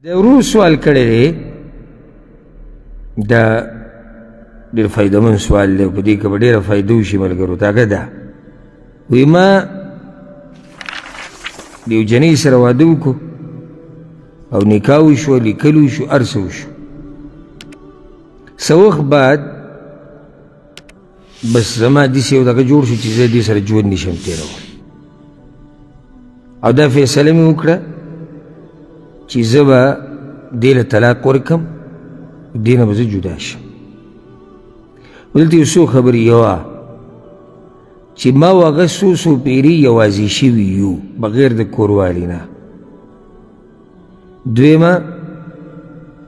د ورور سوال کړی دی، دا ډېر فایدهمند سوال دی، په دې کې به ډېره فایده وشي ملګرو ته. هغه ده وایي ما د یو جنۍ سره واده وکړو او نکاح وشوه، لیکل وشو، هر څه وشو. څه وخت بعد بس زما داسې یو دغه جوړ شو چې زه دې سره ژوند نشم تېرولی، او دا فیصله مې وکړه چې زه به دې له طلاق ورکړم، دې نه به زه جدا شم. دلته یو څو خبرې، یوه چې ما او هغه څو پیرې یوازې شوي یو بغیر د کوروالي نه. دویمه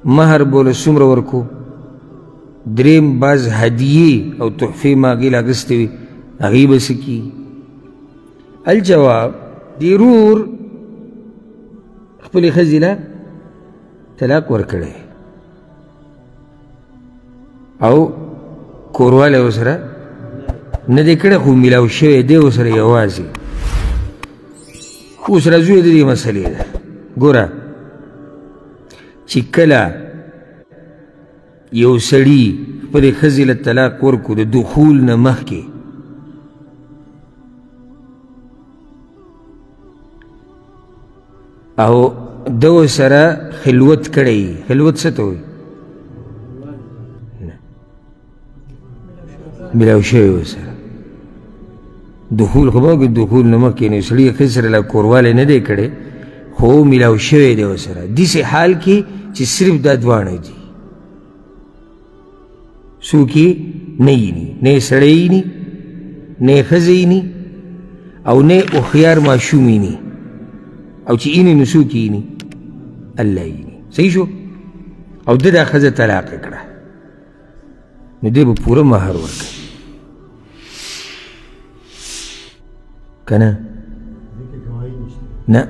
مهر به له څومره ورکو. دریم بعض هدیې او تحفې ما هغې له اخیستې وي، هغې به څه کېږي؟ الجواب، دې ورور خپلې ښځې له طلاق ورکړی او کوروالی ورسره نه دی کړی، خو میلاو شوی دی ورسره یوازې. اوس راځو د دې مسلې ده. ګوره چې کله یو سړي خپلې ښځې له طلاق ورکړو د دخول نه مخکې، او ده ورسره خلوت کړی. خلوت څه ته وایي؟ میلاو شوی ورسره دخول، خو به دخول نه مخکې نو سړي ښځې سره لا کوروالی نه دی کړی، خو میلاو شوی دی ورسره. داسې حال کې چې صرف دا دواړه دي، څوک یې نه ییني، نه یې سړی ییني، نه یې ښځه ییني، او نه یې هوښیار ماشوم ییني، او چې ییني نو څوک ییني؟ الله ییني. صحیح شو؟ او ده دا ښځه طلاق کړه، نو دی به پوره مهر ورکوي که نه؟ نه،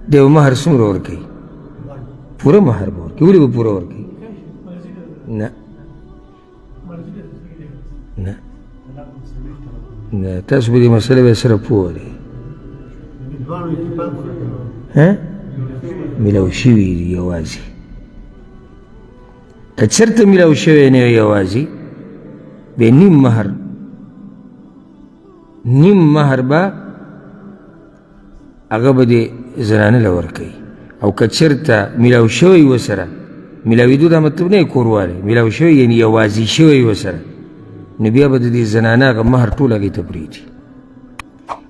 دی به مهر څومره ورکوي؟ پوره مهر به ورکوي. ولې به پوره ورکوي؟ نه نه نه، تاسو په دې مسله به سره پوه دی. میلاو شوي دي یوازې. که چېرته میلاو شوی نه وي یوازې، بیا نیم مهر به هغه به دې زنانه له ورکوي. او که چېرته میلاو شوی ورسره، میلاوېدو دا مطلب نه یې کوروالی، میلاو شوی یعنې یوازې شوی ورسره، نو بیا به د دې زنانه هغه مهر ټول هغې ته پرېږدي.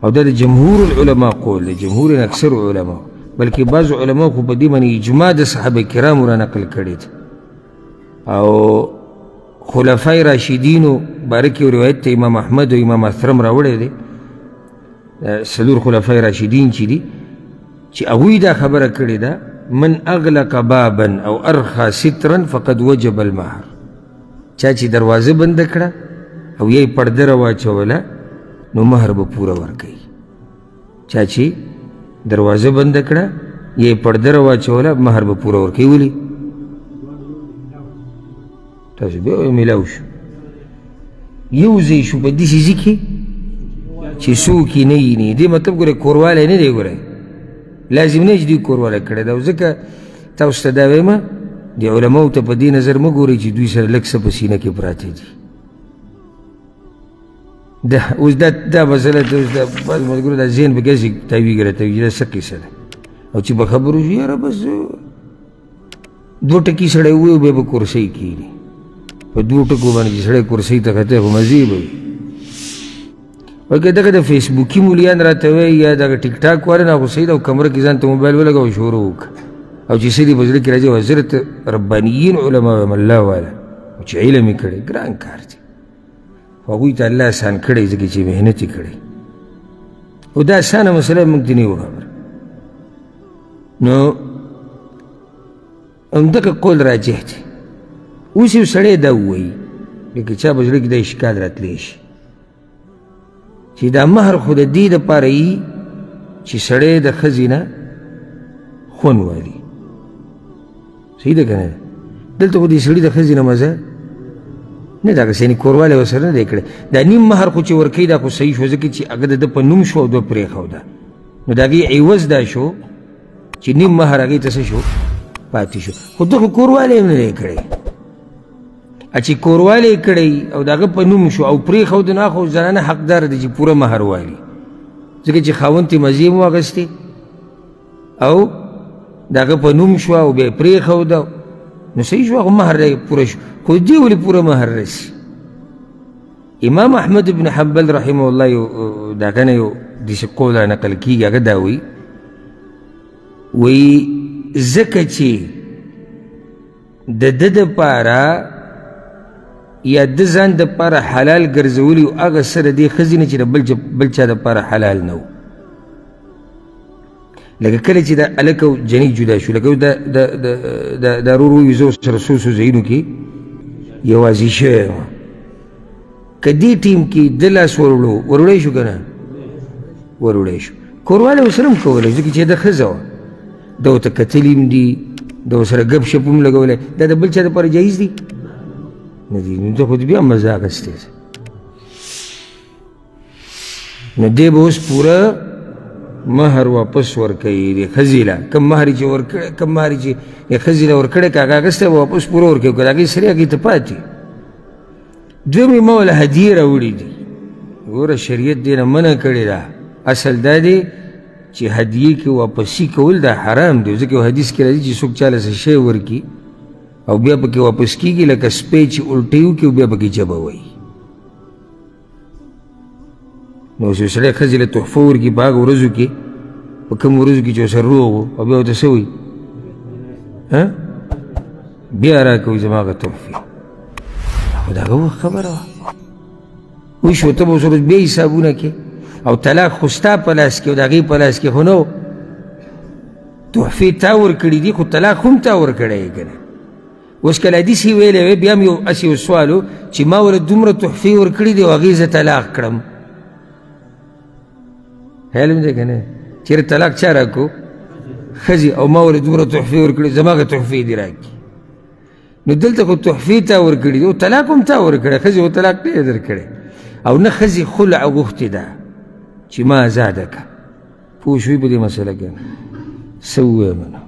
او دا د جمهور العلماء قول دی، جمهور اکثر علماء، بلکې بعض علماء خو په دې باندې اجماع د صحابه کرامو را نقل کړی دی. او خلفای راشدینو باره کې یو روایت ته امام احمد او امام اثرم راوړی دی، څلور خلفای راشدین چې دي، چې هغوی دا خبره کړې ده، من اغلق بابا او ارخى سترا فقد وجب المهر. چا چې دروازه بنده کړه او یې پرده راواچوله، نو مهر به پوره ورکوي. چا چې دروازه بنده کړه یې پرده راواچوله، مهر به پوره ورکوي. ولې؟ تاسو بیا وایئ میلاو شو، یو ځای شو په داسې ځای کې چې څوک یې نه ییني. دې مطلب ګورئ کوروالی نه دی، ګورئ لازم نه چې دوی کوروالی کړی ده. او ځکه تاسو ته دا وایم، د علماو ته په دې نظر مه ګورئ چې دوی سره لږ څه په سینه کې پراته دي. اوس دا مسله ته اوس د بعض ملګرو دا ذهن پکې هسې تاویږي راتاویږي، دا څه قصه ده؟ او چې به خبر وشي یاره بس دوه ټکي سړی ووایي بیا به کورسۍ کښېني. په دوو ټکو باندې چې سړی کورسۍ ته ختلی خو مزې به وي. وایي که دغه د فیسبوکي مولیان راته وایي یا دغه ټیک ټاک والے نه، خو صحیح ده، او کمره کې ځان ته موبایل ولګوه او شروع وکړه، او چې څه دي په زړه کې راځي، حضرت ربانیین علما وایم الله والا، او چې علم یې کړی ګران کار دی، خو هغوی ته الله اسان کړی ځکه چې محنت یې کړی. او دا اسانه مسله موږ ته نه وو خبره. نو همدغه قول راجح دی. اوس یو سړی دا ووایي، لکه چا په زړه کې دا اشکال راتلی شي چې دا مهر خو د دې دپاره یي چې سړی د ښځې نه خوند والي. صحیح ده که نه؟ دلته خو دې سړي د ښځې نه مزه نه ده اخیستی، یعنې کوروالی ورسره نه دی کړی. دا نیم مهر خو چې ورکوي دا خو صحیح شو، ځکه چې هغه د ده په نوم شو او دوه پرېښوده، نو د هغې عوض دا شو چې نیم مهر هغې ته څه شو؟ پاتې شو خو ده خو کوروالی هم نه دی کړی چې کوروالی یې کړی او د هغه په نوم شو او پرېښود نو خو زنانه حقدار دی چې پوره مهر والي ځکه چې خاوند ترې مزې هم واخیستې او د هغه په نوم شوه او بیا یې پرېښوده نو صحیح شو هغه مهر دی پوره شو خو دې ولې پوره مهر رسي امام احمد بن حنبل رحمه الله یو دا کنه یو داسې قول را نقل کېږي هغه دا وایي ځکه چې د ده دپاره یا د ځان دپاره حلال ګرځولي و هغه سره دې ښځې نه چې د بل چا دپاره حلال نه و لکه کله چې دا هلک او جنۍ جدا شو لکه دا ورور وایي زه سره څو ځایونو کې یوازې شوی یم که دې ټیم کې ده لاس وروړی شو که نه وروړی شو کوروالی ورسره هم کولی ځکه چې ده ښځه وه ده ورته کتلي هم دي ده ورسره ګپ شپ هم لګولی دا د بل چا دپاره جایز دي نه دي نو ده خو بیا مزه اخیستی نو دی به اوس پوره مهر واپس ورکوي د ښځې له کم مهر چې د ښځې له ورکړی که هغه اخیستی به واپس پوره ورکوي که د هغې سرې هغې ته پاتې دویم یې ما وله هدیې راوړي دي ګوره شریعت دې نه منع کړې ده اصل دا دی چې هدیې کې واپسي کول دا حرام دی ځکه یو حدیث کې راځي چې څوک چاله څه شی ورکړي او بیا پکې واپس کېږي لکه سپی چې الټۍ وکړي او بیا پکې جبه وایي نو چې سړی ښځې له تحفه ورکړي په هغه ورځو کې په کومو ورځو کې چې ورسره روغ و او بیا ورته څه وایي بیا راکوي زما هغه تحفې خو د هغه وخت خبره وه وشو ته به ورسره بیا حسابونه کې او طلاق خو ستا په لاس کې او د هغې په لاس کې خو نه و تحفې تا ورکړي دي خو طلاق هم تا ورکړی یې که نه اوس کله حدیث یې ویلی وی بیا هم یو هسې یو سوال و چې ما ورله دومره تحفې ورکړي دي او هغې زه طلاق کړم خیال هم دی که نه چېرې طلاق چا راکړو ښځې او ما ورله دومره تحفې ورکړي زما هغه تحفې دې راکړي نو دلته خو تحفې تا ورکړي دي او طلاق هم تا ورکړی ښځې خو طلاق نه یې درکړی او نه ښځې خلع غوښتې ده چې ما ازاده که پوه شوي په دې مسله کې څه ووایم نو